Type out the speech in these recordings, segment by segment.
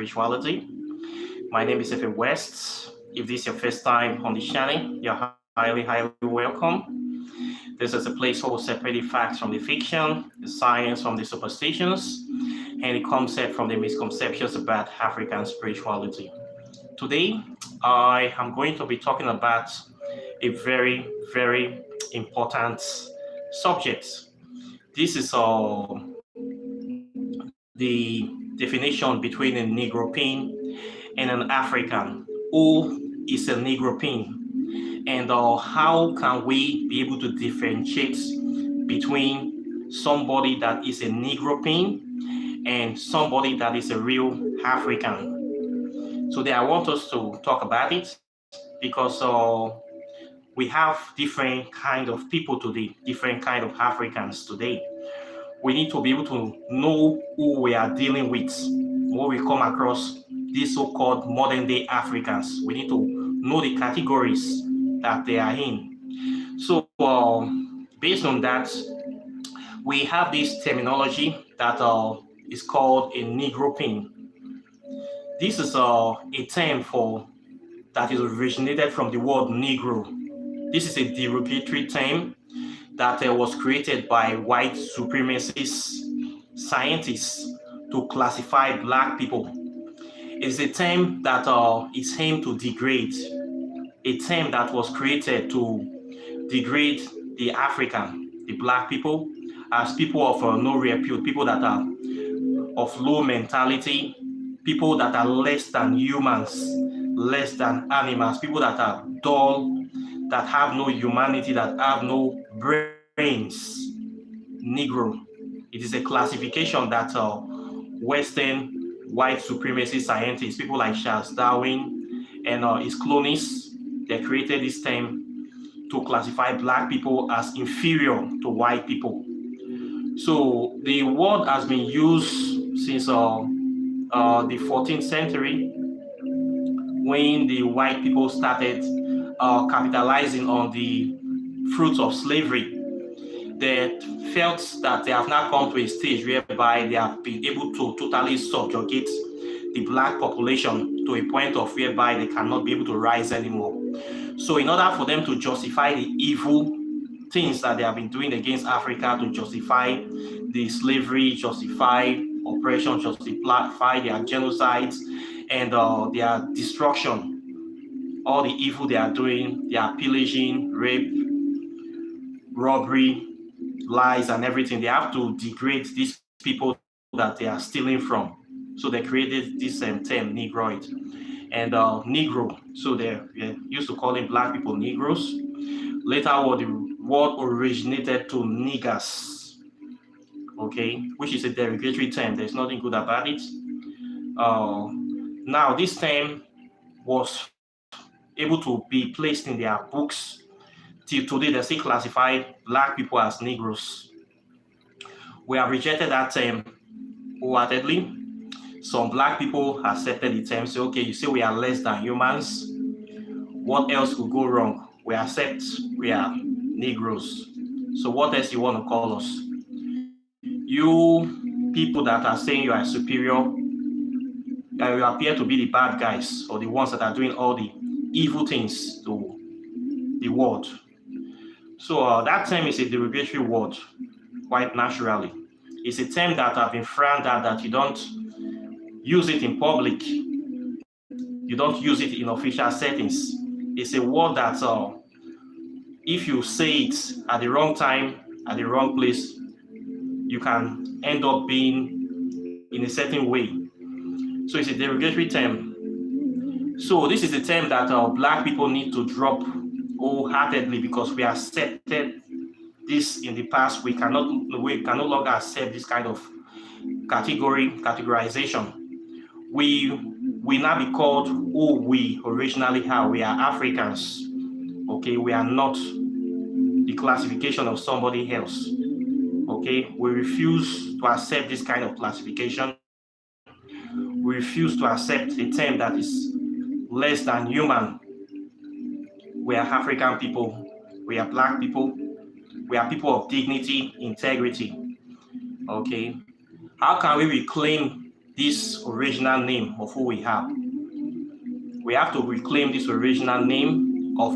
spirituality. My name is Efe West. If this is your first time on the channel, you're highly welcome. This is a place where we separate the facts from the fiction, the science from the superstitions, and the concept from the misconceptions about African spirituality. Today, I am going to be talking about a very important subject. This is the definition between a Negropean and an African. Who is a Negropean? And how can we be able to differentiate between somebody that is a Negropean and somebody that is a real African? Today, I want us to talk about it because we have different kind of people today, different kind of Africans today. We need to be able to know who we are dealing with when we come across these so-called modern day Africans. We need to know the categories that they are in. So based on that, we have this terminology that is called a Negropean. This is a term that is originated from the word Negro. This is a derogatory term that was created by white supremacist scientists to classify Black people. It's a term that is aimed to degrade, a term that was created to degrade the African, the Black people, as people of no repute, people that are of low mentality, people that are less than humans, less than animals, people that are dull, that have no humanity, that have no brains. Negro. It is a classification that Western white supremacy scientists, people like Charles Darwin and his cronies, they created this term to classify Black people as inferior to white people. So the word has been used since the 14th century when the white people started capitalizing on the fruits of slavery. They felt that they have now come to a stage whereby they have been able to totally subjugate the Black population to a point of whereby they cannot be able to rise anymore. So in order for them to justify the evil things that they have been doing against Africa, to justify the slavery, justify oppression, justify their genocides and their destruction, all the evil they are doing, they are pillaging, rape, robbery, lies and everything. They have to degrade these people that they are stealing from. So they created this term, Negroid. And Negro, so they used to call Black people Negroes. Later on, the word originated to niggers, okay, which is a derogatory term. There's nothing good about it. Now, this term was able to be placed in their books. Till today, they still classify Black people as Negroes. We have rejected that term wholeheartedly. Some Black people accepted the term, say, okay, you say we are less than humans. What else could go wrong? We accept we are Negroes. So what else you want to call us? You people that are saying you are superior, you appear to be the bad guys or the ones that are doing all the evil things to the world. So that term is a derogatory word, quite naturally. It's a term that have been frowned at, that you don't use it in public. You don't use it in official settings. It's a word that if you say it at the wrong time, at the wrong place, you can end up being in a certain way. So it's a derogatory term. So this is a term that Black people need to drop wholeheartedly because we accepted this in the past. We can no longer accept this kind of categorization. We now be called who we originally are. We are Africans. Okay, we are not the classification of somebody else. Okay, we refuse to accept this kind of classification. We refuse to accept a term that is less than human. We are African people. We are Black people. We are people of dignity, integrity. Okay, how can we reclaim this original name of who we are. We have to reclaim this original name of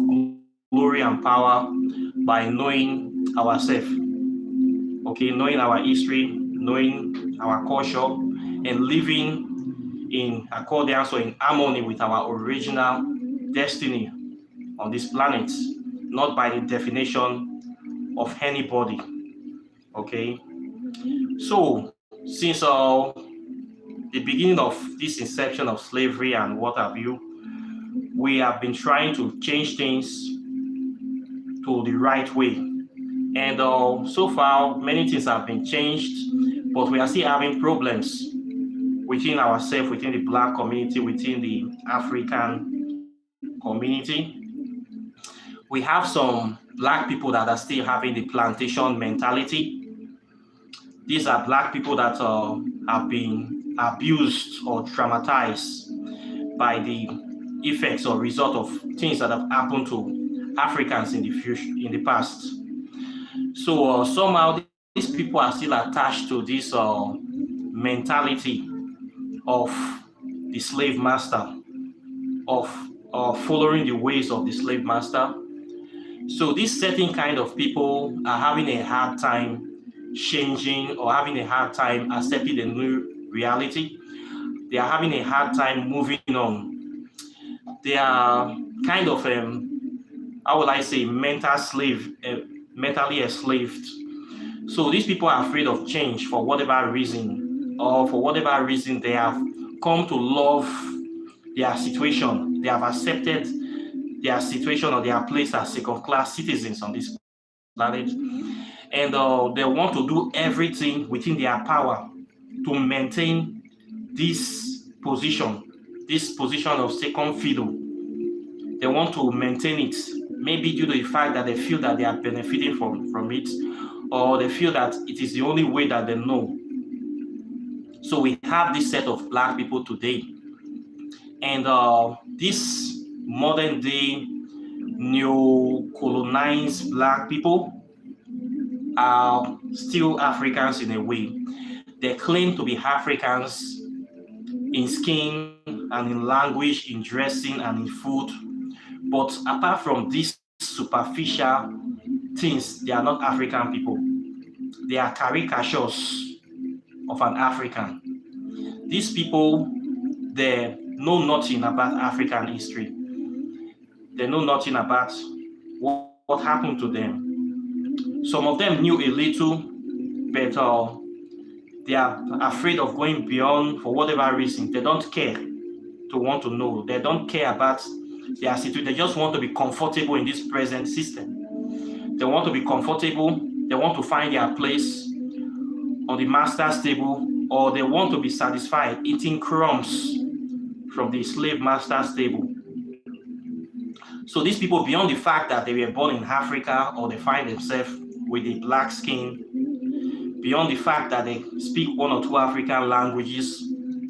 glory and power by knowing ourselves. Okay, knowing our history, knowing our culture, and living in accordance or in harmony with our original destiny on this planet, not by the definition of anybody. Okay, so since the beginning of this inception of slavery and what have you, we have been trying to change things to the right way. And so far, many things have been changed, but we are still having problems within ourselves, within the Black community, within the African community. We have some Black people that are still having the plantation mentality. These are Black people that have been abused or traumatized by the effects or result of things that have happened to Africans in the past. So somehow these people are still attached to this mentality of the slave master, of following the ways of the slave master. So these certain kind of people are having a hard time changing or having a hard time accepting the new reality. They are having a hard time moving on. They are kind of, how will I say, mentally enslaved. So these people are afraid of change for whatever reason, or for whatever reason they have come to love their situation. They have accepted their situation or their place as second-class citizens on this planet. And they want to do everything within their power to maintain this position of second fiddle. They want to maintain it, maybe due to the fact that they feel that they are benefiting from it, or they feel that it is the only way that they know. So we have this set of Black people today. And this modern day neo-colonized Black people are still Africans in a way. They claim to be Africans in skin and in language, in dressing and in food. But apart from these superficial things, they are not African people. They are caricatures of an African. These people, they know nothing about African history. They know nothing about what happened to them. Some of them knew a little, but they are afraid of going beyond for whatever reason. They don't care to want to know. They don't care about their situation. They just want to be comfortable in this present system. They want to be comfortable. They want to find their place on the master's table, or they want to be satisfied eating crumbs from the slave master's table. So these people, beyond the fact that they were born in Africa or they find themselves with a Black skin, beyond the fact that they speak one or two African languages,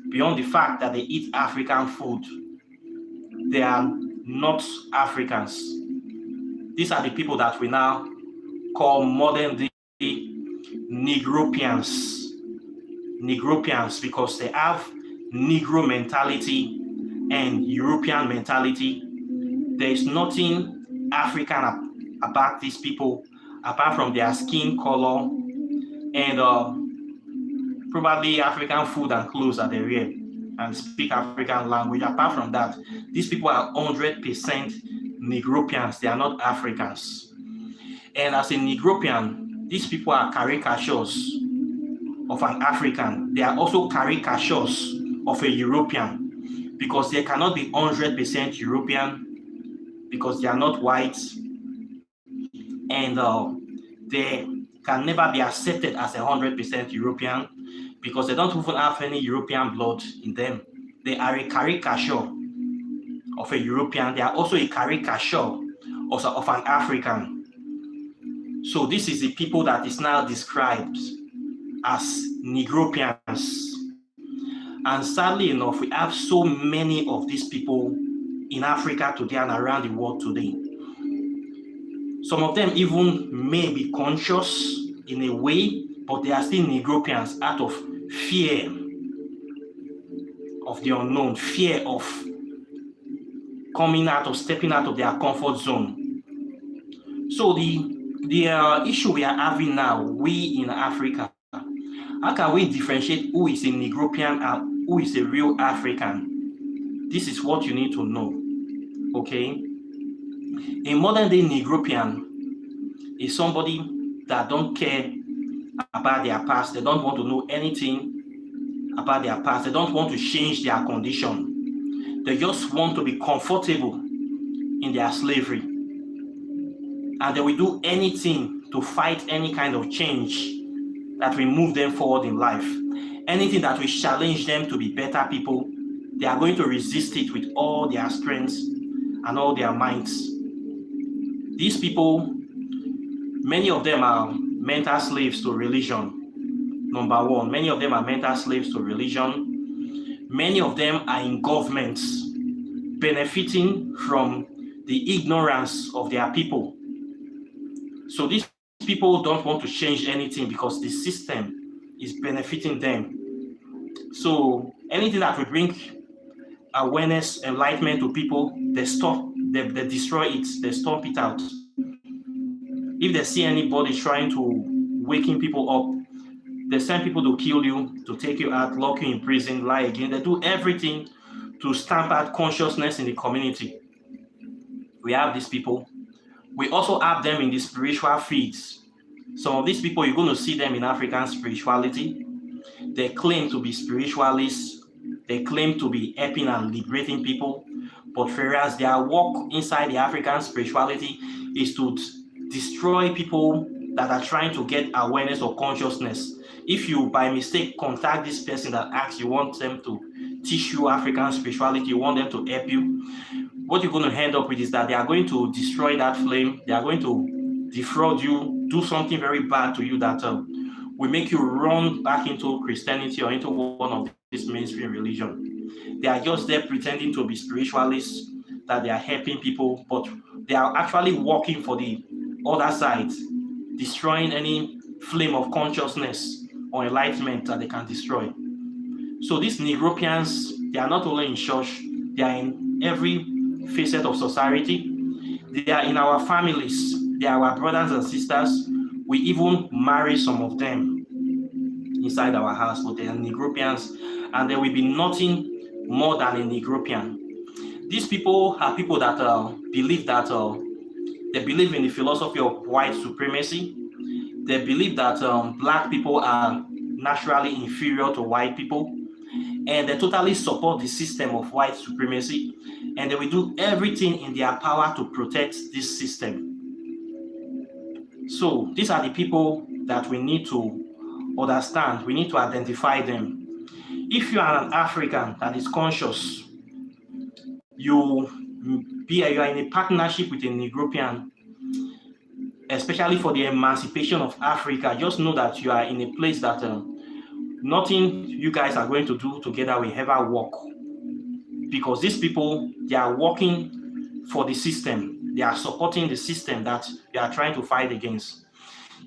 beyond the fact that they eat African food, they are not Africans. These are the people that we now call modern day Negropeans. Negropeans, because they have Negro mentality and European mentality. There is nothing African about these people apart from their skin color and probably African food and clothes that they wear and speak African language. Apart from that, these people are 100% Negropeans. They are not Africans. And as a Negropean, these people are caricatures of an African. They are also caricatures of a European, because they cannot be 100% European because they are not white, and they can never be accepted as 100% European because they don't even have any European blood in them. They are a caricature of a European. They are also a caricature of an African. So this is the people that is now described as Negropeans. And sadly enough, we have so many of these people in Africa today and around the world today. Some of them even may be conscious in a way, but they are still Negropeans out of fear. of the unknown, fear of stepping out of their comfort zone. So the issue we are having now, we in Africa, how can we differentiate who is a Negropean and who is a real African? This is what you need to know, okay? A modern day Negropean is somebody that don't care about their past. They don't want to know anything about their past. They don't want to change their condition. They just want to be comfortable in their slavery. And they will do anything to fight any kind of change that will move them forward in life. Anything that will challenge them to be better people, they are going to resist it with all their strengths and all their minds. These people, many of them are mental slaves to religion. Number one, many of them are mental slaves to religion. Many of them are in governments benefiting from the ignorance of their people. So these people don't want to change anything because the system is benefiting them. So anything that will bring awareness, enlightenment to people, they destroy it, they stomp it out. If they see anybody trying to waking people up, they send people to kill you, to take you out, lock you in prison, lie again. They do everything to stamp out consciousness in the community. We have these people. We also have them in the spiritual fields. Some of these people, you're going to see them in African spirituality. They claim to be spiritualists. They claim to be helping and liberating people. But whereas their work inside the African spirituality is to destroy people that are trying to get awareness or consciousness. If you, by mistake, contact this person that asks you want them to teach you African spirituality, you want them to help you, what you're going to end up with is that they are going to destroy that flame. They are going to defraud you, do something very bad to you that will make you run back into Christianity or into one of these mainstream religion. They are just there pretending to be spiritualists, that they are helping people, but they are actually working for the other side, destroying any flame of consciousness or enlightenment that they can destroy. So these Negropeans, they are not only in church, they are in every facet of society. They are in our families. They are our brothers and sisters. We even marry some of them inside our house, but they are Negropeans, and there will be nothing more than a Negropean. These people are people that believe that they believe in the philosophy of white supremacy. They believe that black people are naturally inferior to white people, and they totally support the system of white supremacy, and they will do everything in their power to protect this system. So these are the people that we need to understand. We need to identify them. If you are an African that is conscious, you are in a partnership with a Negropean, especially for the emancipation of Africa. Just know that you are in a place that nothing you guys are going to do together will ever work, because these people, they are working for the system. They are supporting the system that they are trying to fight against.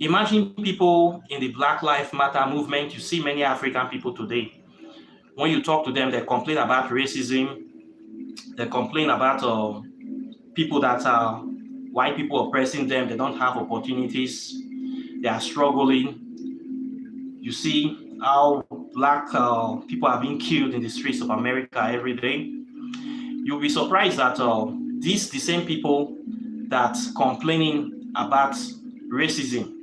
Imagine people in the Black Lives Matter movement. You see many African people today. When you talk to them, they complain about racism. They complain about people that are white people oppressing them. They don't have opportunities. They are struggling. You see how black people are being killed in the streets of America every day. You'll be surprised that the same people that complaining about racism,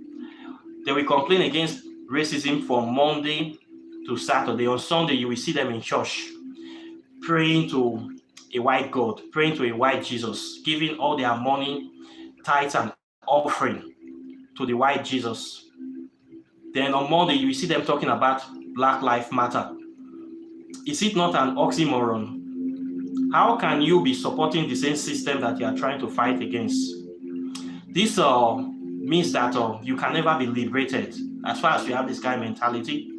they will complain against racism from Monday to Saturday. On Sunday, you will see them in church praying to a white God, praying to a white Jesus, giving all their money, tithes and offering to the white Jesus. Then on Monday, you will see them talking about Black Lives Matter. Is it not an oxymoron? How can you be supporting the same system that you are trying to fight against? This means that you can never be liberated as far as you have this kind of mentality.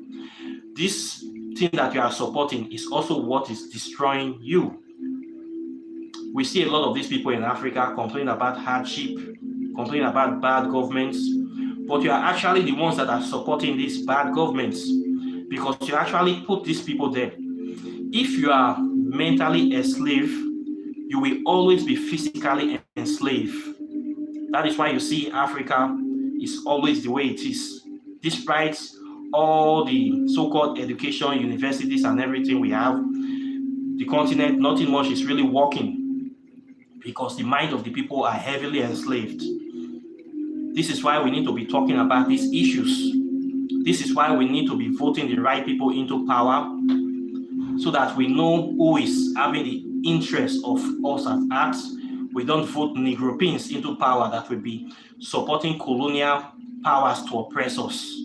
This thing that you are supporting is also what is destroying you. We see a lot of these people in Africa complain about hardship, complain about bad governments, but you are actually the ones that are supporting these bad governments because you actually put these people there. If you are mentally enslaved, you will always be physically enslaved. That is why you see Africa is always the way it is. Despite all the so-called education, universities, and everything we have, the continent, nothing much is really working because the mind of the people are heavily enslaved. This is why we need to be talking about these issues. This is why we need to be voting the right people into power so that we know who is having the interest of us at heart. We don't vote Negropeans into power that will be supporting colonial powers to oppress us.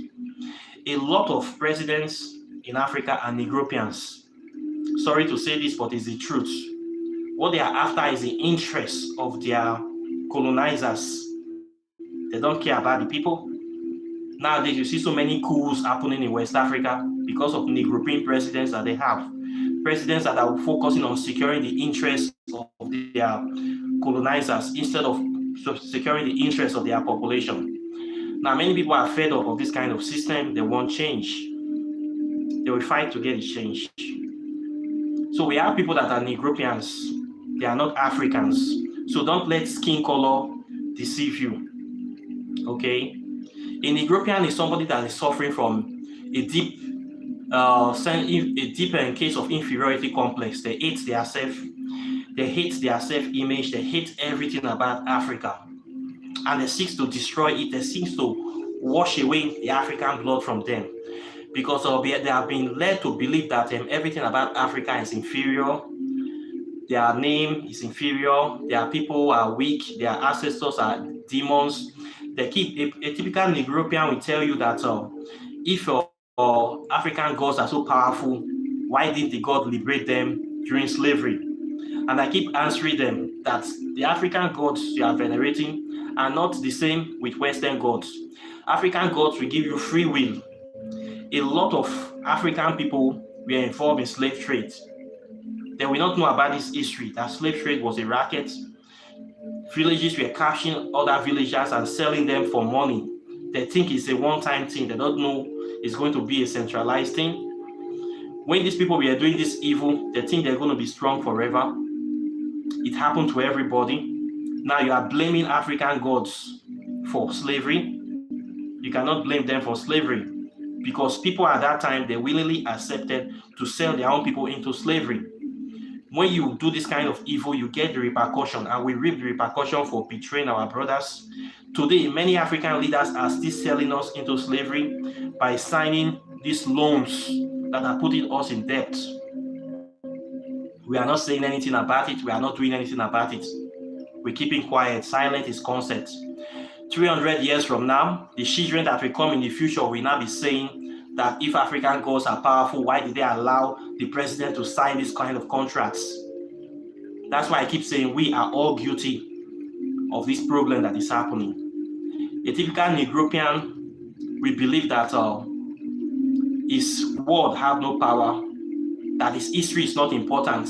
A lot of presidents in Africa are Negropeans. Sorry to say this, but it's the truth. What they are after is the interest of their colonizers. They don't care about the people. Nowadays, you see so many coups happening in West Africa because of Negropean presidents that they have. Presidents that are focusing on securing the interests of their colonizers instead of securing the interests of their population. Now, many people are fed up of this kind of system. They want change. They will fight to get it changed. So we have people that are Negropeans. They are not Africans. So don't let skin color deceive you. Okay? A Negropean is somebody that is suffering from a deep case of inferiority complex. They hate their self-image, they hate everything about Africa. And they seek to destroy it, they seek to wash away the African blood from them. Because they have been led to believe that everything about Africa is inferior. Their name is inferior. Their people are weak. Their ancestors are demons. They keep a typical Negropean will tell you that if African gods are so powerful, why did the God liberate them during slavery? And I keep answering them that the African gods you are venerating are not the same with Western gods. African gods will give you free will. A lot of African people were involved in slave trade. They will not know about this history, that slave trade was a racket. Villages were capturing other villagers and selling them for money. They think it's a one-time thing. They don't know it's going to be a centralized thing. When these people were doing this evil, they think they're going to be strong forever. It happened to everybody. Now you are blaming African gods for slavery. You cannot blame them for slavery because people at that time, they willingly accepted to sell their own people into slavery. When you do this kind of evil, you get the repercussion, and we reap the repercussion for betraying our brothers. Today, many African leaders are still selling us into slavery by signing these loans that are putting us in debt. We are not saying anything about it. We are not doing anything about it. We're keeping quiet. Silent is consent. 300 years from now, the children that will come in the future will now be saying that if African gods are powerful, why did they allow the president to sign this kind of contracts? That's why I keep saying we are all guilty of this problem that is happening. A typical Negropean will believe that his word have no power, that his history is not important.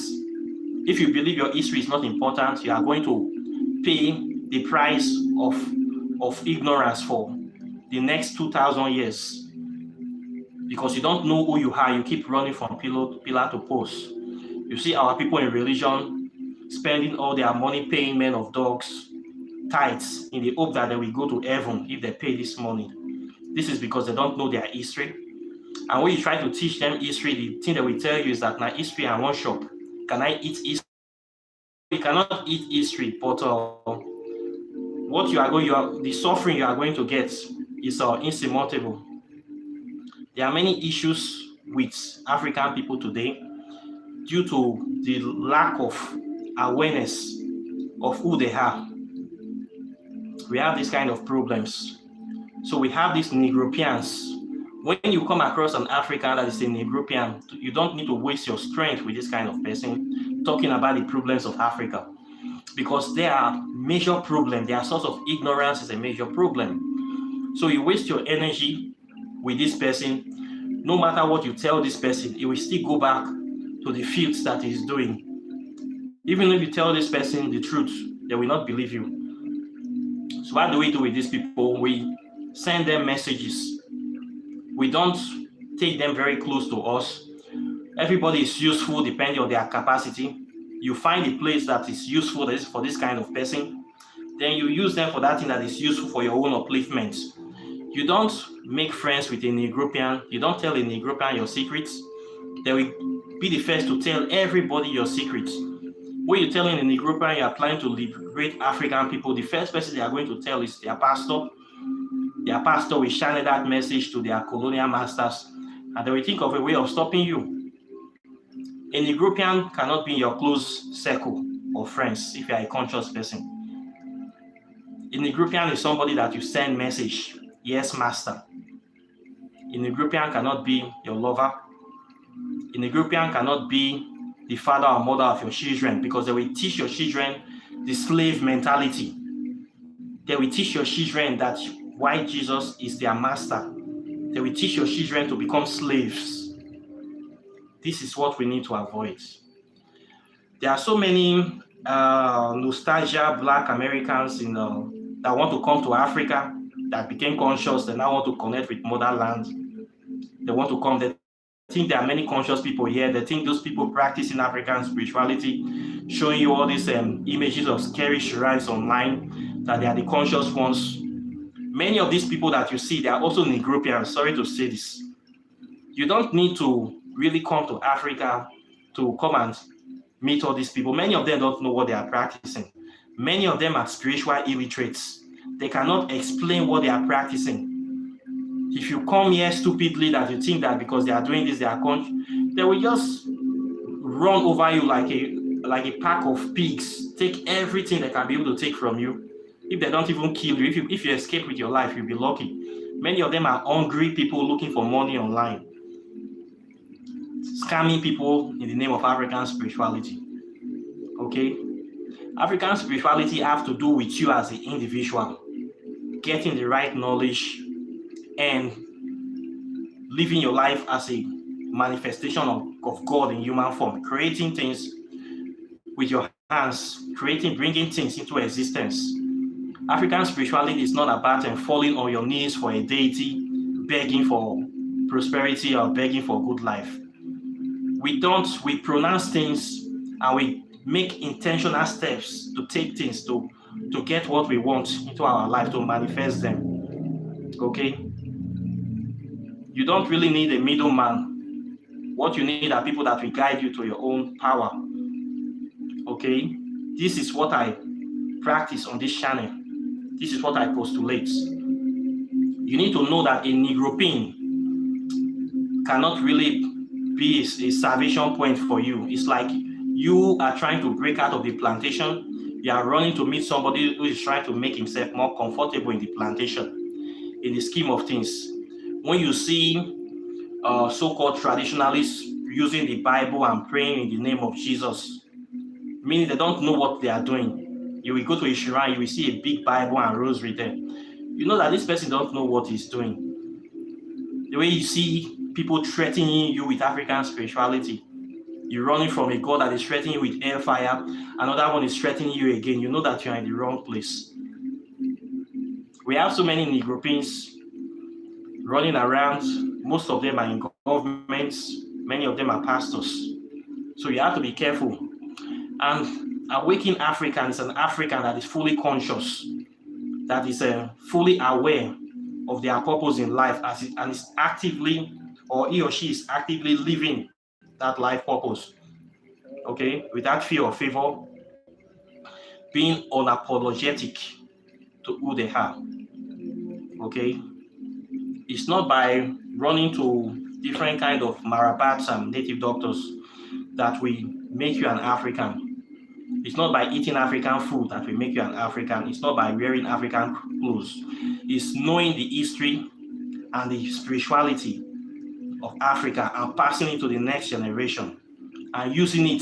If you believe your history is not important, you are going to pay the price of ignorance for the next 2,000 years. Because you don't know who you are, you keep running from pillar to post. You see our people in religion spending all their money paying men of dogs tithes in the hope that they will go to heaven if they pay this money. This is because they don't know their history. And when you try to teach them history, the thing they will tell you is that now history and one shop. Can I eat history? You cannot eat history, but what the suffering you are going to get is insurmountable. There are many issues with African people today due to the lack of awareness of who they are. We have these kind of problems. So we have these Negropeans. When you come across an African that is a Negropean, you don't need to waste your strength with this kind of person talking about the problems of Africa, because they are major problem. Their source of ignorance is a major problem. So you waste your energy with this person. No matter what you tell this person, it will still go back to the fields that he's doing. Even if you tell this person the truth, they will not believe you. So what do we do with these people? We send them messages. We don't take them very close to us. Everybody is useful depending on their capacity. You find a place that is useful for this kind of person, then you use them for that thing that is useful for your own upliftment. You don't make friends with a Negropean. You don't tell a Negropean your secrets. They will be the first to tell everybody your secrets. When you're telling a Negropean you are planning to liberate African people, the first person they are going to tell is their pastor. Their pastor will channel that message to their colonial masters, and they will think of a way of stopping you. A Negropean cannot be in your close circle of friends if you are a conscious person. A Negropean is somebody that you send message, yes, master. A Negropean cannot be your lover. A Negropean cannot be the father or mother of your children, because they will teach your children the slave mentality. They will teach your children that white Jesus is their master. They will teach your children to become slaves. This is what we need to avoid. There are so many nostalgia Black Americans that want to come to Africa, that became conscious. They now want to connect with motherland. They want to come. They think there are many conscious people here. They think those people practicing African spirituality, showing you all these images of scary shrines online, that they are the conscious ones. Many of these people that you see, they are also Negropeans. Sorry to say this. You don't need to really come to Africa to come and meet all these people. Many of them don't know what they are practicing. Many of them are spiritual illiterates. They cannot explain what they are practicing. If you come here stupidly that you think that because they are doing this, they will just run over you like a pack of pigs, take everything they can be able to take from you. If they don't even kill you, if you escape with your life, you'll be lucky. Many of them are hungry people looking for money online, scamming people in the name of African spirituality. Okay? African spirituality has to do with you as an individual, getting the right knowledge and living your life as a manifestation of God in human form, creating things with your hands, bringing things into existence. African spirituality is not about falling on your knees for a deity, begging for prosperity or begging for good life. We pronounce things and we make intentional steps to take things to get what we want into our life, to manifest them. Okay? You don't really need a middleman. What you need are people that will guide you to your own power. Okay? This is what I practice on this channel. This is what I postulate. You need to know that a Negropean cannot really be a salvation point for you. It's like you are trying to break out of the plantation. You are running to meet somebody who is trying to make himself more comfortable in the plantation, in the scheme of things. When you see so-called traditionalists using the Bible and praying in the name of Jesus, meaning they don't know what they are doing. You will go to a shrine, you will see a big Bible and rosary there. You know that this person don't know what he's doing. The way you see people threatening you with African spirituality, you're running from a God that is threatening you with hellfire, another one is threatening you again. You know that you're in the wrong place. We have so many Negropeans running around. Most of them are in governments. Many of them are pastors. So you have to be careful. And awakened African is an African that is fully conscious, that is fully aware of their purpose in life, and is actively, or he or she is actively living that life purpose. Okay, without fear or favor, being unapologetic to who they are. Okay, it's not by running to different kind of marabats and native doctors that we make you an African. It's not by eating African food that will make you an African. It's not by wearing African clothes. It's knowing the history and the spirituality of Africa and passing it to the next generation and using it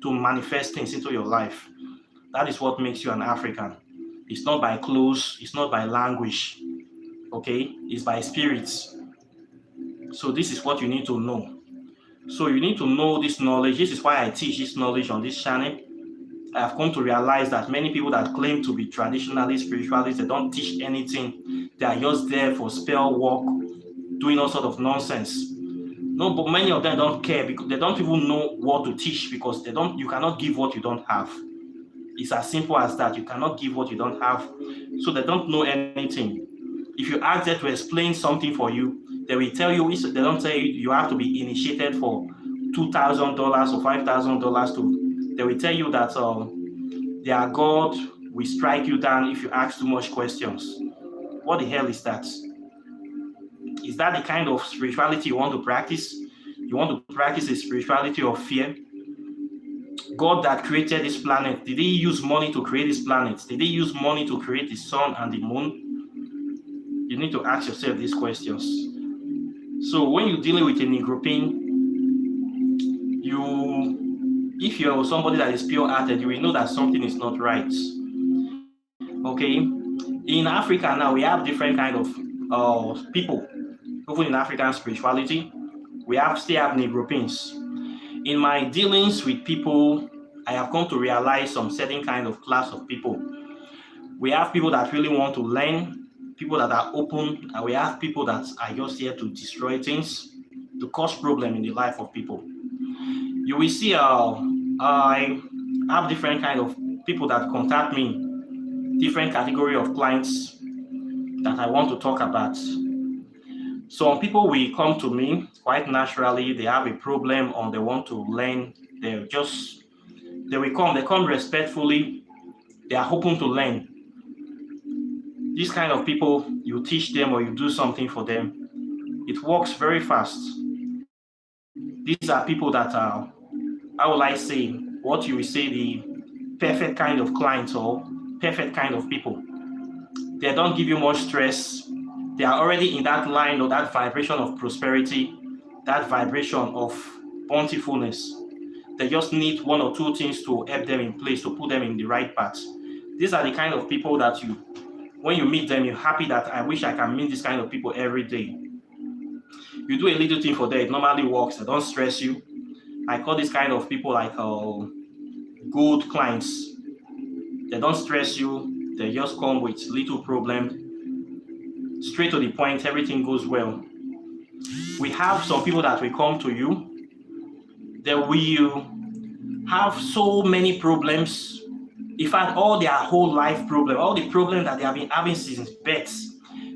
to manifest things into your life. That is what makes you an African. It's not by clothes. It's not by language. Okay? It's by spirits. So this is what you need to know. So you need to know this knowledge. This is why I teach this knowledge on this channel. I have come to realize that many people that claim to be traditionalists, spiritualists, they don't teach anything. They are just there for spell work, doing all sort of nonsense. No, but many of them don't care because they don't even know what to teach because you cannot give what you don't have. It's as simple as that. You cannot give what you don't have. So they don't know anything. If you ask them to explain something for you, they will tell you, they don't tell you you have to be initiated for $2,000 or $5,000 to, they will tell you that their God will strike you down if you ask too much questions. What the hell is that? Is that the kind of spirituality you want to practice? You want to practice a spirituality of fear? God that created this planet, did he use money to create this planet? Did he use money to create the sun and the moon? You need to ask yourself these questions. So when you're dealing with a Negropean, if you're somebody that is pure-hearted, you will know that something is not right. Okay? In Africa now, we have different kind of people. Even in African spirituality, we still have Negropeans. In my dealings with people, I have come to realize some certain kind of class of people. We have people that really want to learn, people that are open, and we have people that are just here to destroy things, to cause problem in the life of people. You will see I have different kind of people that contact me, different category of clients that I want to talk about. Some people will come to me quite naturally. They have a problem or they want to learn. They come respectfully. They are hoping to learn. This kind of people, you teach them or you do something for them, it works very fast. These are people that are, how will I say, what you will say, the perfect kind of clients or perfect kind of people. They don't give you much stress. They are already in that line or that vibration of prosperity, that vibration of bountifulness. They just need one or two things to help them in place, to put them in the right path. These are the kind of people that when you meet them, you're happy that I wish I can meet this kind of people every day. You do a little thing for them, it normally works. They don't stress you. I call this kind of people like good clients. They don't stress you. They just come with little problem. Straight to the point, everything goes well. We have some people that will come to you. They will have so many problems. In fact, all their whole life problem, all the problems that they have been having since birth,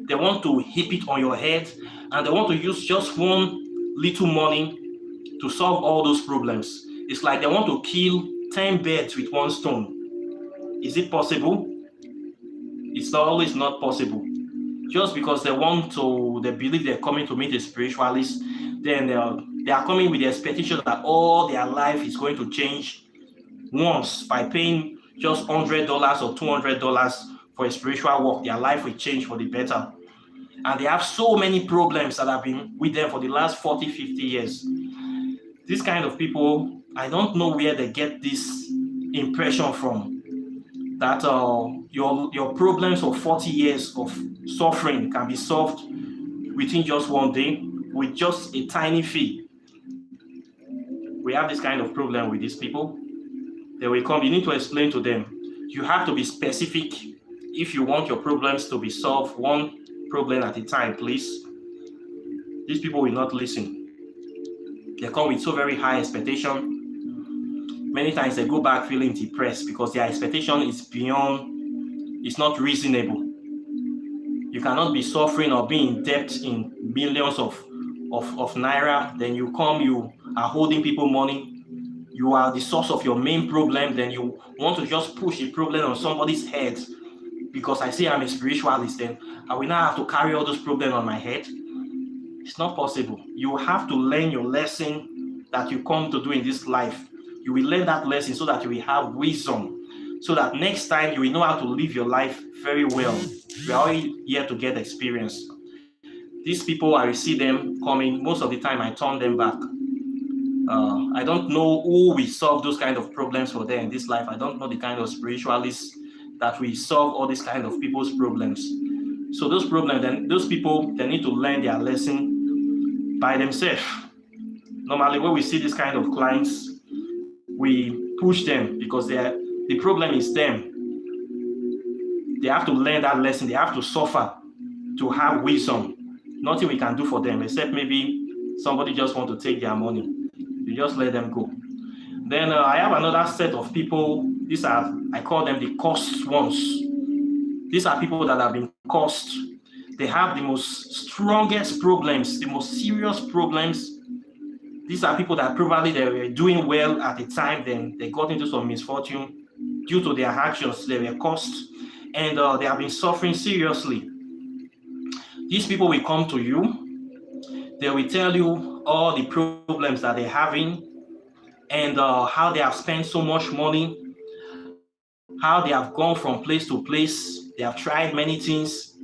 they want to heap it on your head and they want to use just one little money to solve all those problems. It's like they want to kill 10 birds with one stone. Is it possible? It's always not possible. Just because they believe they're coming to meet a spiritualist, then they are coming with the expectation that all their life is going to change once by paying just $100 or $200 for a spiritual work. Their life will change for the better. And they have so many problems that have been with them for the last 40, 50 years. This kind of people, I don't know where they get this impression from, that your problems of 40 years of suffering can be solved within just one day with just a tiny fee. We have this kind of problem with these people. They will come, you need to explain to them. You have to be specific if you want your problems to be solved one problem at a time, please. These people will not listen. They come with so very high expectation. Many times they go back feeling depressed because their expectation is it's not reasonable. You cannot be suffering or be in debt in millions of naira. Then you are holding people money. You are the source of your main problem. Then you want to just push a problem on somebody's head because I say I'm a spiritualist. Then I will now have to carry all those problems on my head. It's not possible. You have to learn your lesson that you come to do in this life. You will learn that lesson so that you will have wisdom. So that next time you will know how to live your life very well. We are all here to get experience. These people, I see them coming. Most of the time, I turn them back. I don't know who will solve those kind of problems for them in this life. I don't know the kind of spiritualists that will solve all these kind of people's problems. So those people, they need to learn their lesson by themselves. Normally, when we see this kind of clients, we push them because the problem is them. They have to learn that lesson. They have to suffer to have wisdom. Nothing we can do for them except maybe Somebody just want to take their money. You just let them go. Then I have another set of people. These are, I call them the cursed ones. These are people that have been cursed. They have the most strongest problems, the most serious problems. These are people that probably they were doing well at the time, then they got into some misfortune due to their actions. They were cursed, and they have been suffering seriously. These people will come to you. They will tell you all the problems that they're having, and how they have spent so much money, how they have gone from place to place. They have tried many things,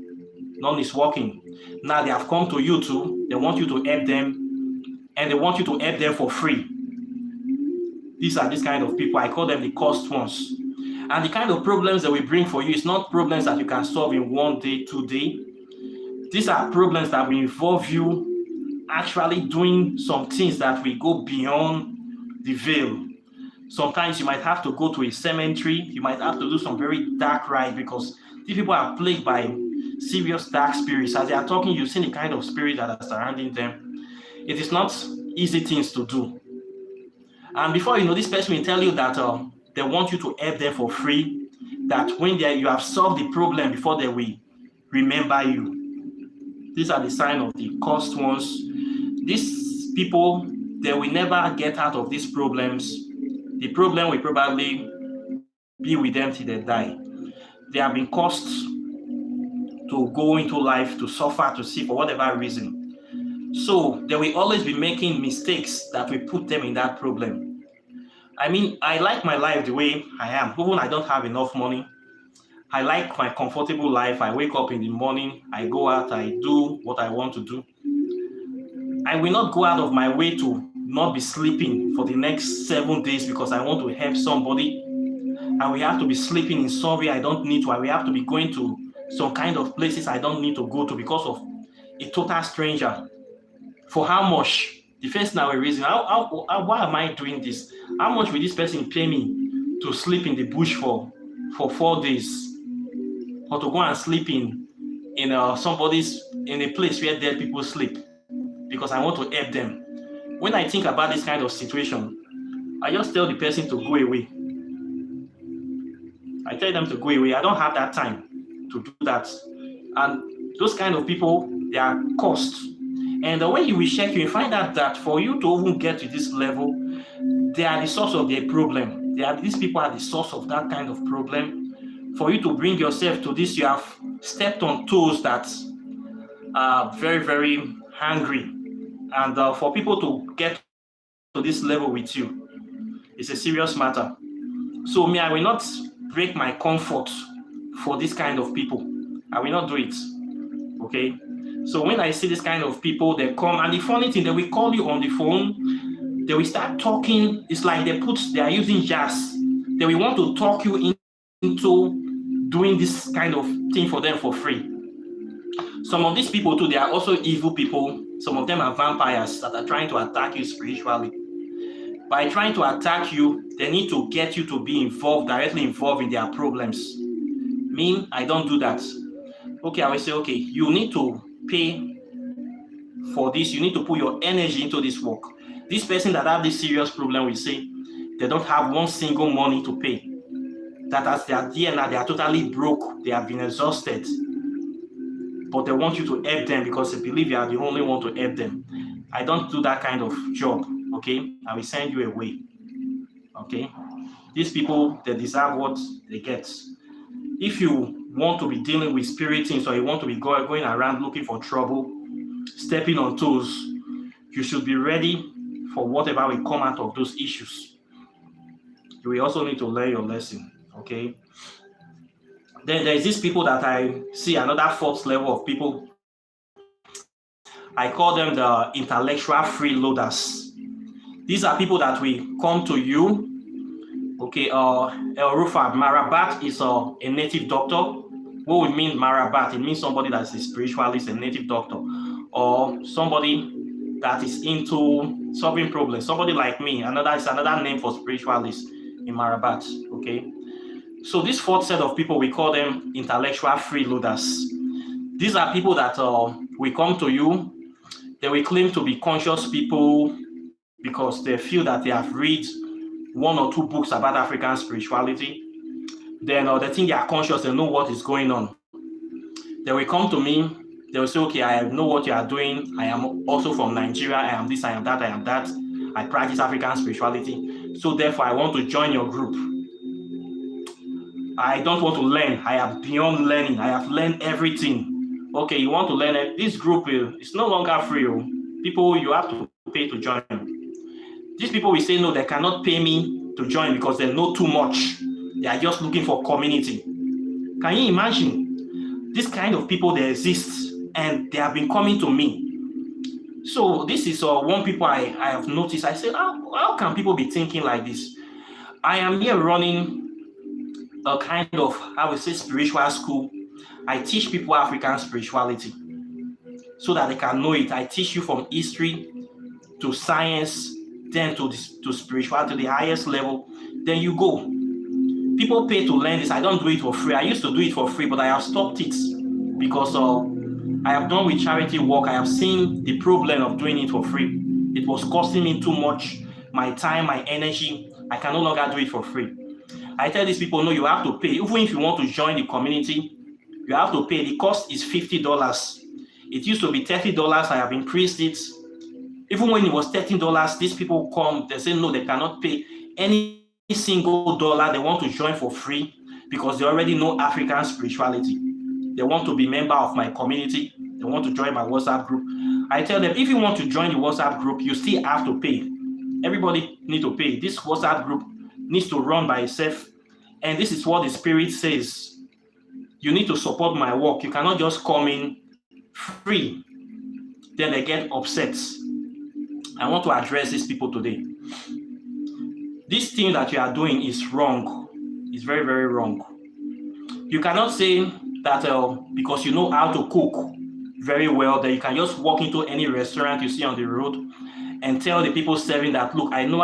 none is working. Now they have come to you too. They want you to help them, and they want you to help them for free. These are this kind of people. I call them the cursed ones. And the kind of problems that we bring for you is not problems that you can solve in 1 day, 2 days. These are problems that will involve you actually doing some things that will go beyond the veil. Sometimes you might have to go to a cemetery. You might have to do some very dark rites, because these people are plagued by serious dark spirits. As they are talking, you've seen the kind of spirit that are surrounding them. It is not easy things to do. And before you know, this person will tell you that they want you to help them for free, that when you have solved the problem before they will remember you. These are the signs of the cursed ones. These people, they will never get out of these problems. The problem will probably be with them till they die. They have been cursed to go into life, to suffer, to see for whatever reason. So they will always be making mistakes that will put them in that problem. I mean, I like my life the way I am. Even I don't have enough money. I like my comfortable life. I wake up in the morning, I go out, I do what I want to do. I will not go out of my way to not be sleeping for the next 7 days because I want to help somebody. I will have to be sleeping in somewhere I don't need to. I will have to be going to some kind of places I don't need to go to because of a total stranger. For how much? The first now a reason. Why am I doing this? How much will this person pay me to sleep in the bush for 4 days? Or to go and sleep in a place where dead people sleep because I want to help them. When I think about this kind of situation, I just tell the person to go away. I tell them to go away. I don't have that time to do that. And those kind of people, they are cursed. And when you will check, you will find out that for you to even get to this level, they are the source of their problem. These people are the source of that kind of problem. For you to bring yourself to this, you have stepped on toes that are very, very hungry. And for people to get to this level with you, it's a serious matter. So me, I will not break my comfort for this kind of people. I will not do it. Okay? So when I see this kind of people, they come, and the funny thing, they will call you on the phone, they will start talking. It's like they are using jazz. They will want to talk you into doing this kind of thing for them for free. Some of these people too, they are also evil people. Some of them are vampires that are trying to attack you spiritually. By trying to attack you, they need to get you to be directly involved in their problems. Me, I don't do that. Okay, I will say, okay, you need to pay for this. You need to put your energy into this work. This person that have this serious problem will say they don't have one single money to pay. That as they are there now, they are totally broke. They have been exhausted. But they want you to help them because they believe you are the only one to help them. I don't do that kind of job, okay? I will send you away, okay? These people, they deserve what they get. If you want to be dealing with spirit things or you want to be going around looking for trouble, stepping on toes, you should be ready for whatever will come out of those issues. You will also need to learn your lesson. Okay. Then there's these people that I see, another fourth level of people. I call them the intellectual freeloaders. These are people that will come to you. Okay, El Rufat, Marabat is a native doctor. What we mean Marabat? It means somebody that is a spiritualist, a native doctor, or somebody that is into solving problems. Somebody like me, another name for spiritualist in Marabat. Okay. So this fourth set of people, we call them intellectual freeloaders. These are people that will come to you. They will claim to be conscious people because they feel that they have read one or two books about African spirituality. Then they think they are conscious, they know what is going on. They will come to me, they will say, okay, I know what you are doing. I am also from Nigeria. I am this, I am that, I am that. I practice African spirituality. So therefore, I want to join your group. I don't want to learn. I am beyond learning. I have learned everything. Okay, you want to learn it? This group is no longer free. People, you have to pay to join. These people will say, no, they cannot pay me to join because they know too much. They are just looking for community. Can you imagine? This kind of people, they exist and they have been coming to me. So this is one people I have noticed. I said, how can people be thinking like this? I am here running a kind of, I would say, spiritual school. I teach people African spirituality so that they can know it. I teach you from history to science, then to spirituality, to the highest level. Then you go. People pay to learn this. I don't do it for free. I used to do it for free, but I have stopped it because I have done with charity work. I have seen the problem of doing it for free. It was costing me too much, my time, my energy. I can no longer do it for free. I tell these people, no, you have to pay. Even if you want to join the community, you have to pay. The cost is $50. It used to be $30. I have increased it. Even when it was $13, these people come, they say, no, they cannot pay any single dollar. They want to join for free because they already know African spirituality. They want to be member of my community. They want to join my WhatsApp group. I tell them, if you want to join the WhatsApp group, you still have to pay. Everybody needs to pay. This WhatsApp group needs to run by itself. And this is what the Spirit says. You need to support my work. You cannot just come in free. Then they get upset. I want to address these people today. This thing that you are doing is wrong. It's very, very wrong. You cannot say that because you know how to cook very well, that you can just walk into any restaurant you see on the road and tell the people serving that, look, I know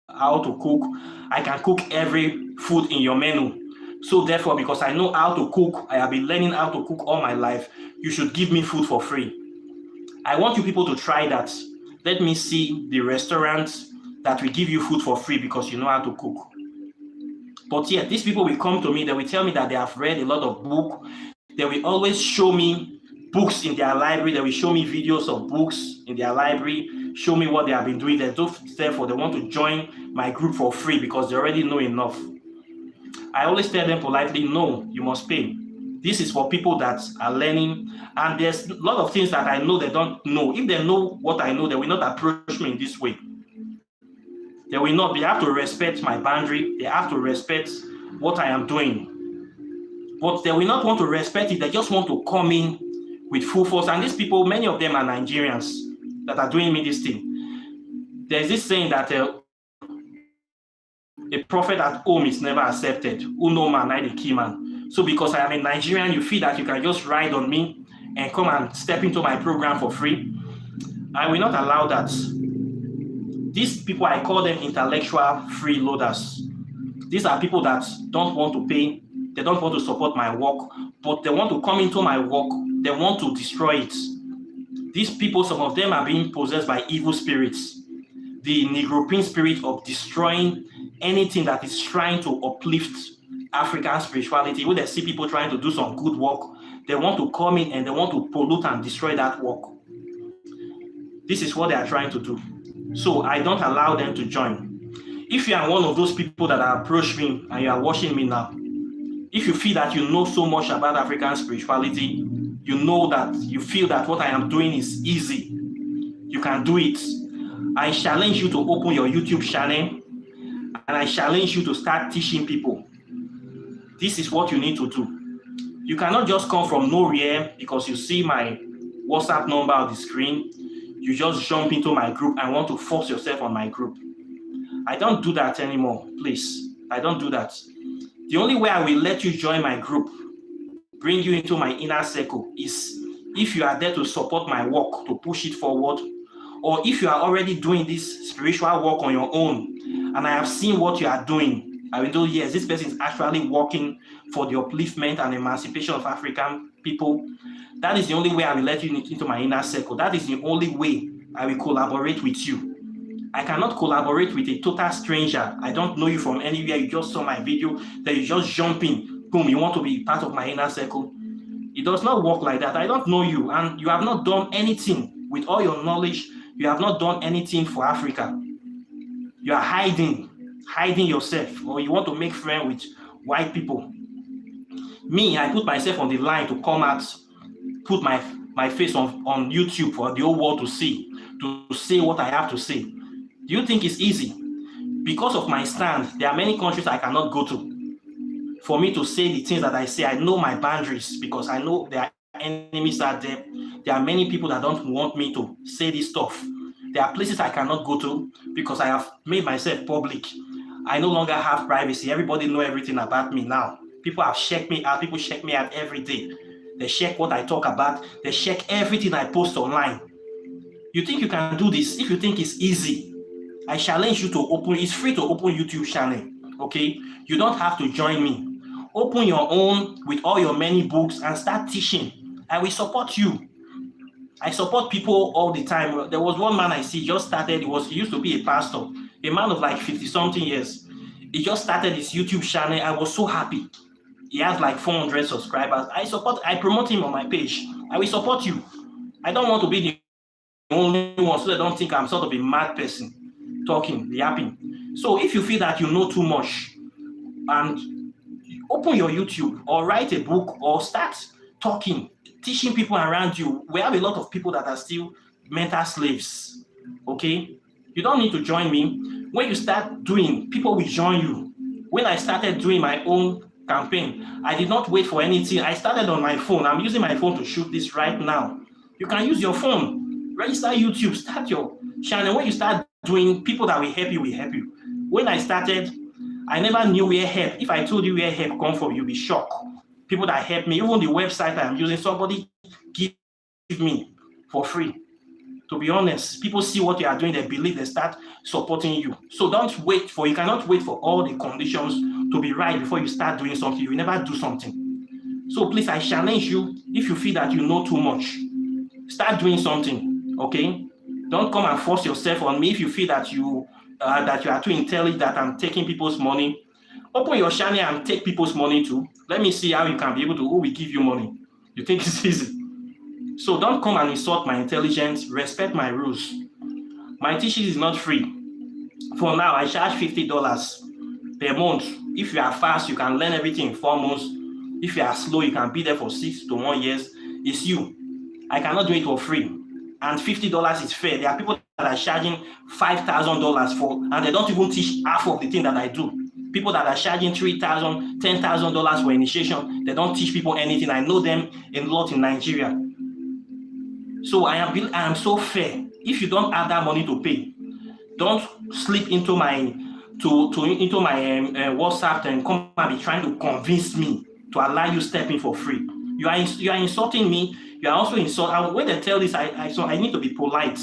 how to cook. I can cook every food in your menu. So therefore, because I know how to cook, I have been learning how to cook all my life, you should give me food for free. I want you people to try that. Let me see the restaurants that will give you food for free because you know how to cook. But yet, these people will come to me, they will tell me that they have read a lot of books. They will always show me books in their library. They will show me videos of books in their library, show me what they have been doing. Therefore, they want to join my group for free because they already know enough. I always tell them politely, no, you must pay. This is for people that are learning. And there's a lot of things that I know they don't know. If they know what I know, they will not approach me in this way. They will not. They have to respect my boundary. They have to respect what I am doing. But they will not want to respect it. They just want to come in with full force. And these people, many of them are Nigerians that are doing me this thing. There's this saying that a prophet at home is never accepted. Uno man, I the key man. So because I am a Nigerian, you feel that you can just ride on me and come and step into my program for free. I will not allow that. These people, I call them intellectual freeloaders. These are people that don't want to pay. They don't want to support my work, but they want to come into my work. They want to destroy it. These people, some of them are being possessed by evil spirits. The Negropean spirit of destroying anything that is trying to uplift African spirituality. When they see people trying to do some good work, they want to come in and they want to pollute and destroy that work. This is what they are trying to do. So I don't allow them to join. If you are one of those people that are approached me and you are watching me now, if you feel that you know so much about African spirituality, you know that you feel that what I am doing is easy, you can do it. I challenge you to open your YouTube channel and I challenge you to start teaching people. This is what you need to do. You cannot just come from nowhere because you see my WhatsApp number on the screen. You just jump into my group and want to force yourself on my group. I don't do that anymore, please. I don't do that. The only way I will let you join my group, bring you into my inner circle, is if you are there to support my work, to push it forward, or if you are already doing this spiritual work on your own, and I have seen what you are doing, I will know, yes, this person is actually working for the upliftment and emancipation of African people. That is the only way I will let you into my inner circle. That is the only way I will collaborate with you. I cannot collaborate with a total stranger. I don't know you from anywhere. You just saw my video, then you just jump in. Boom, you want to be part of my inner circle. It does not work like that. I don't know you, and you have not done anything with all your knowledge. You have not done anything for Africa. You are hiding yourself, or you want to make friends with white people. Me, I put myself on the line to come out, put my face on YouTube for the whole world to see, to say what I have to say. Do you think it's easy? Because of my stand, there are many countries I cannot go to. For me to say the things that I say, I know my boundaries, because I know there are enemies out there. There are many people that don't want me to say this stuff. There are places I cannot go to because I have made myself public. I no longer have privacy. Everybody knows everything about me now. People have checked me out. People check me out every day. They check what I talk about. They check everything I post online. You think you can do this? If you think it's easy, I challenge you to open. It's free to open YouTube channel. Okay? You don't have to join me. Open your own with all your many books and start teaching. I will support you. I support people all the time. There was one man I see just started. He used to be a pastor, a man of like 50-something years. He just started his YouTube channel. I was so happy. He has like 400 subscribers. I promote him on my page. I will support you. I don't want to be the only one, so they don't think I'm sort of a mad person talking, yapping. So if you feel that you know too much, and open your YouTube or write a book or start talking, teaching people around you. We have a lot of people that are still mental slaves. Okay? You don't need to join me. When you start doing, people will join you. When I started doing my own campaign, I did not wait for anything. I started on my phone. I'm using my phone to shoot this right now. You can use your phone. Register YouTube. Start your channel. When you start doing, people that will help you will help you. When I started, I never knew where help. If I told you where help come from, you'll be shocked. People that help me, even the website I'm using, somebody give me for free. To be honest, people see what you are doing, they believe, they start supporting you. So you cannot wait for all the conditions to be right before you start doing something. You will never do something. So please, I challenge you, if you feel that you know too much, start doing something, okay? Don't come and force yourself on me. If you feel that you are too intelligent, that I'm taking people's money, open your channel and take people's money too. Let me see how you can be able to, who will give you money. You think it's easy? So don't come and insult my intelligence. Respect my rules. My teaching is not free. For now, I charge $50 per month. If you are fast, you can learn everything in 4 months. If you are slow, you can be there for 6 to 1 year. It's you. I cannot do it for free. And $50 is fair. There are people that are charging $5,000 for, and they don't even teach half of the thing that I do. People that are charging $3,000, $10,000 for initiation, they don't teach people anything. I know them a lot in Nigeria. So I am so fair. If you don't have that money to pay, don't slip into my WhatsApp and come and be trying to convince me to allow you step in for free. You are insulting me. You are also insulting. When they tell this, I need to be polite.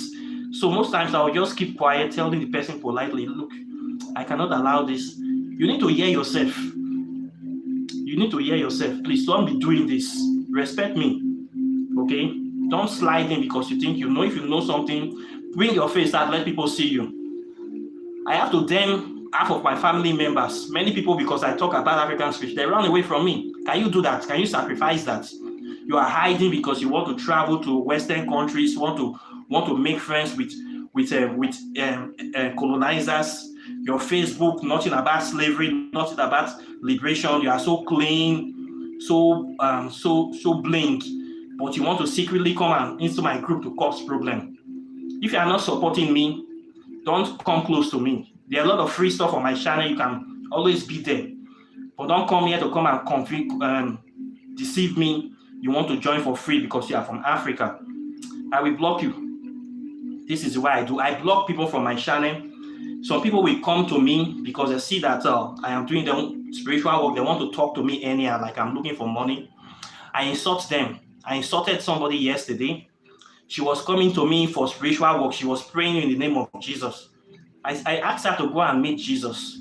So most times I will just keep quiet, telling the person politely, look, I cannot allow this. You need to hear yourself. You need to hear yourself. Please don't be doing this. Respect me. Okay? Don't slide in because you think you know. If you know something, bring your face out, let people see you. I have to damn half of my family members. Many people, because I talk about African speech, they run away from me. Can you do that? Can you sacrifice that? You are hiding because you want to travel to Western countries, want to make friends with colonizers. Your Facebook, nothing about slavery, nothing about liberation. You are so clean, so blank, but you want to secretly come into my group to cause problem. If you are not supporting me, don't come close to me. There are a lot of free stuff on my channel. You can always be there, but don't come here to come and deceive me. You want to join for free because you are from Africa. I will block you. This is what I do. I block people from my channel. Some people will come to me because they see that I am doing their own spiritual work. They want to talk to me anyhow, like I'm looking for money. I insult them. I insulted somebody yesterday. She was coming to me for spiritual work. She was praying in the name of Jesus. I asked her to go and meet Jesus.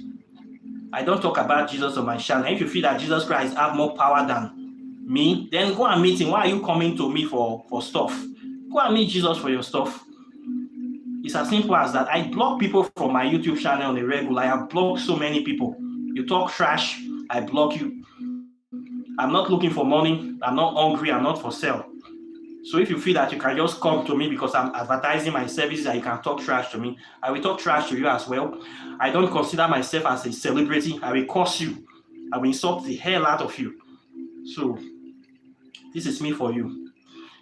I don't talk about Jesus on my channel. If you feel that Jesus Christ have more power than me, then go and meet him. Why are you coming to me for stuff? Go and meet Jesus for your stuff. It's as simple as that. I block people from my YouTube channel on a regular. I have blocked so many people. You talk trash, I block you. I'm not looking for money. I'm not hungry. I'm not for sale. So if you feel that you can just come to me because I'm advertising my services and you can talk trash to me, I will talk trash to you as well. I don't consider myself as a celebrity. I will curse you. I will insult the hell out of you. So this is me for you.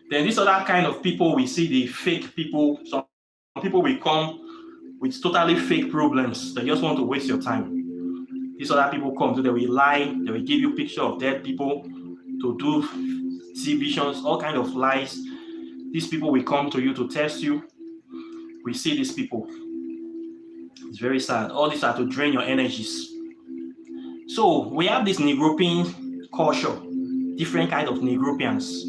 Then this other kind of people, we see the fake people. Some people will come with totally fake problems. They just want to waste your time. These other people come, so they will lie. They will give you picture of dead people to do see visions, all kind of lies. These people will come to you to test you. We see these people. It's very sad. All these are to drain your energies. So we have this Negropean culture, different kind of Negropeans.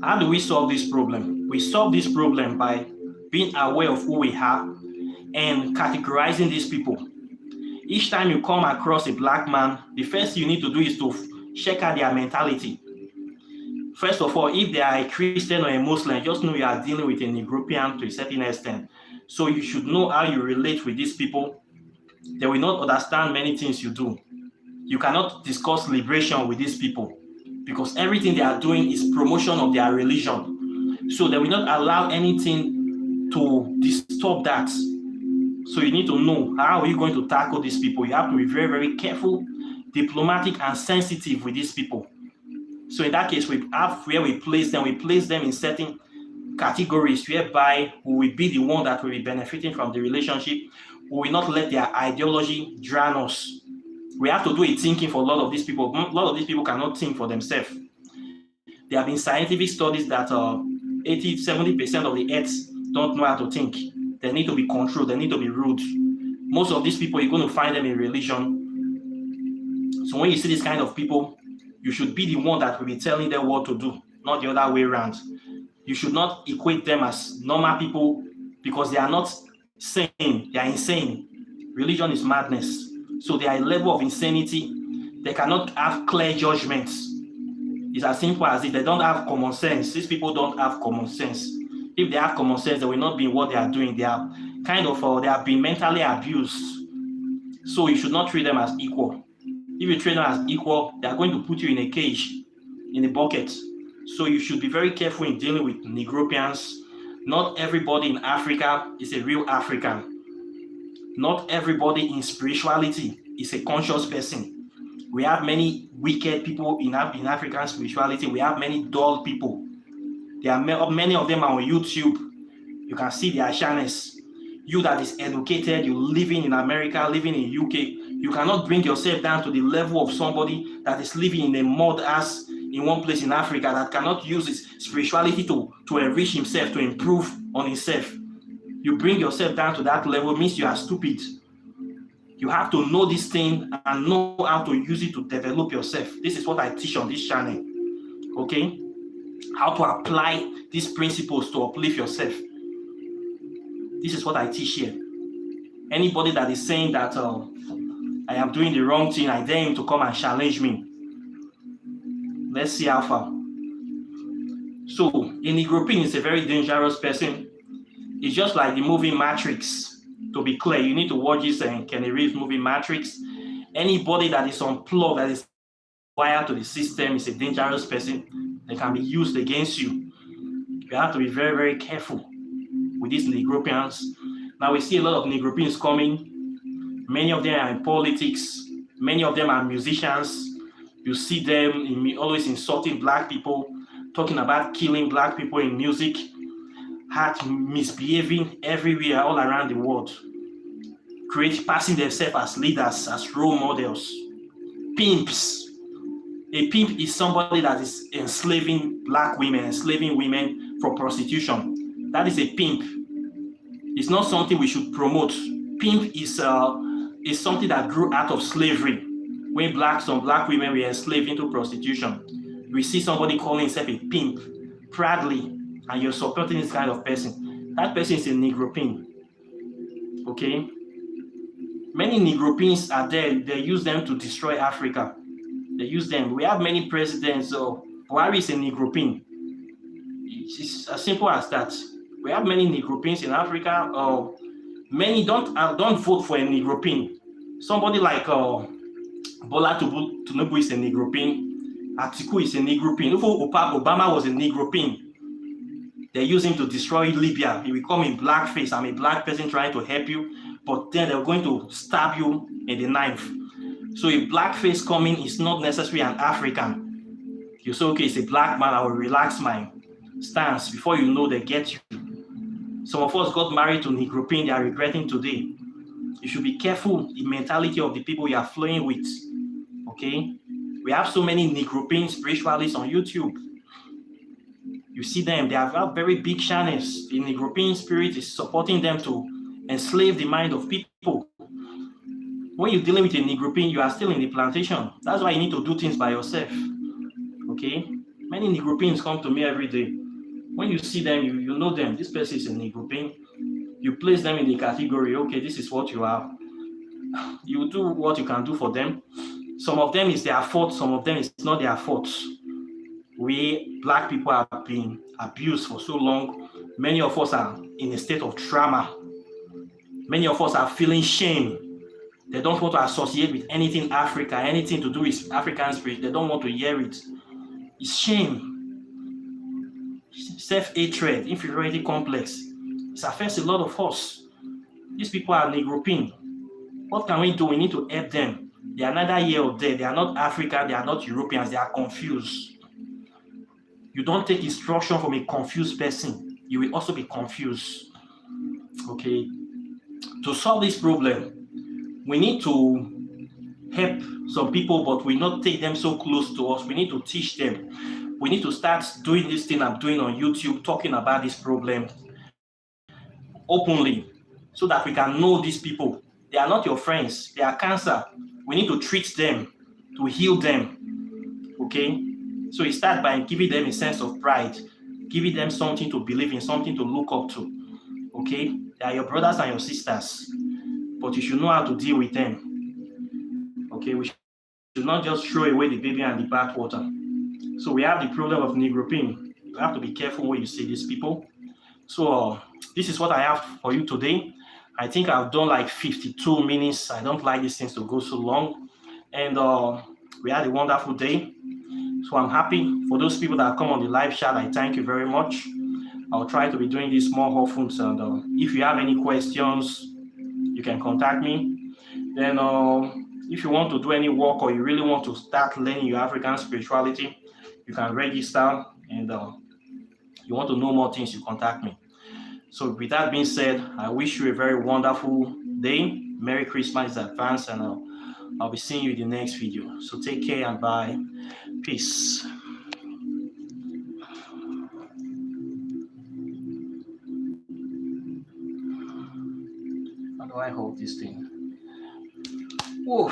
How do we solve this problem? We solve this problem by being aware of who we are and categorizing these people. Each time you come across a black man, the first thing you need to do is to check out their mentality. First of all, if they are a Christian or a Muslim, just know you are dealing with a Negropean to a certain extent. So you should know how you relate with these people. They will not understand many things you do. You cannot discuss liberation with these people because everything they are doing is promotion of their religion. So they will not allow anything to disturb that. So you need to know how are you going to tackle these people. You have to be very, very careful, diplomatic, and sensitive with these people. So in that case, we have where we place them in certain categories whereby we will be the one that will be benefiting from the relationship. We will not let their ideology drown us. We have to do a thinking for a lot of these people. A lot of these people cannot think for themselves. There have been scientific studies that 80-70% of the earth don't know how to think. They need to be controlled. They need to be ruled. Most of these people, you're going to find them in religion. So when you see this kind of people, you should be the one that will be telling them what to do, not the other way around. You should not equate them as normal people because they are not sane. They are insane. Religion is madness. So they are a level of insanity. They cannot have clear judgments. It's as simple as it. They don't have common sense. These people don't have common sense. If they have common sense, they will not be in what they are doing. They are they have been mentally abused. So you should not treat them as equal. If you treat them as equal, they are going to put you in a cage, in a bucket. So you should be very careful in dealing with Negropeans. Not everybody in Africa is a real African. Not everybody in spirituality is a conscious person. We have many wicked people in African spirituality. We have many dull people. There are many of them are on YouTube. You can see their channels. You that is educated, you living in America, living in UK, you cannot bring yourself down to the level of somebody that is living in a mud ass in one place in Africa that cannot use his spirituality to enrich himself, to improve on himself. You bring yourself down to that level, means you are stupid. You have to know this thing and know how to use it to develop yourself. This is what I teach on this channel. Okay? How to apply these principles to uplift yourself. This is what I teach here. Anybody that is saying that I am doing the wrong thing, I dare him to come and challenge me. Let's see how far. So, a Negropean is a very dangerous person. It's just like the movie Matrix. To be clear, you need to watch this Kenny Reeves movie Matrix. Anybody that is unplugged, that is wired to the system, is a dangerous person. They can be used against you. You have to be very, very careful with these Negropeans. Now we see a lot of Negropeans coming. Many of them are in politics. Many of them are musicians. You see them always insulting black people, talking about killing black people in music, misbehaving everywhere, all around the world. Passing themselves as leaders, as role models. Pimps. A pimp is somebody that is enslaving black women, enslaving women for prostitution. That is a pimp. It's not something we should promote. Pimp is something that grew out of slavery. When some black women were enslaved into prostitution, we see somebody calling himself a pimp proudly, and you're supporting this kind of person. That person is a Negropean. Okay? Many Negropeans are there. They use them to destroy Africa. They use them. We have many presidents. So Buhari is a Negropean. It's as simple as that. We have many Negropeans in Africa. Many don't vote for a Negropean. Somebody like Bola Tinubu is a Negropean. Atiku is a Negropean. Even Obama was a Negropean. They use him to destroy Libya. He will come in blackface. I'm a black person trying to help you, but then they're going to stab you in the knife. So a blackface coming is not necessarily an African. You say, okay, it's a black man, I will relax my stance. Before you know, they get you. Some of us got married to Negropean, they are regretting today. You should be careful the mentality of the people you are flowing with. Okay? We have so many Negropean spiritualists on YouTube. You see them, they have very big channels. The Negropean spirit is supporting them to enslave the mind of people. When you're dealing with a Negropean, you are still in the plantation. That's why you need to do things by yourself. Okay? Many Negropeans come to me every day. When you see them, you know them. This person is a Negropean. You place them in the category, okay, this is what you are. You do what you can do for them. Some of them is their fault, some of them is not their fault. We black people have been abused for so long. Many of us are in a state of trauma. Many of us are feeling shame. They don't want to associate with anything Africa, anything to do with African spirit. They don't want to hear it. It's shame. Self-hatred, inferiority complex. It affects a lot of us. These people are Negropean. What can we do? We need to help them. They are neither here or there. They are not African. They are not Europeans. They are confused. You don't take instruction from a confused person. You will also be confused. Okay? To solve this problem, we need to help some people, but we not take them so close to us. We need to teach them. We need to start doing this thing I'm doing on YouTube, talking about this problem openly, so that we can know these people. They are not your friends. They are cancer. We need to treat them, to heal them. Okay? So it starts by giving them a sense of pride, giving them something to believe in, something to look up to. Okay? They are your brothers and your sisters, but you should know how to deal with them. Okay? We should not just throw away the baby and the bathwater. So we have the problem of Negropean. You have to be careful when you see these people. So this is what I have for you today. I think I've done like 52 minutes. I don't like these things to go so long. And we had a wonderful day. So I'm happy for those people that have come on the live chat. I thank you very much. I'll try to be doing this more often. And if you have any questions, you can contact me. Then if you want to do any work or you really want to start learning your African spirituality, you can register. And you want to know more things, you contact me. So with that being said, I wish you a very wonderful day. Merry Christmas in advance, and I'll be seeing you in the next video. So take care and bye. Peace. How do I hold this thing? Whoa.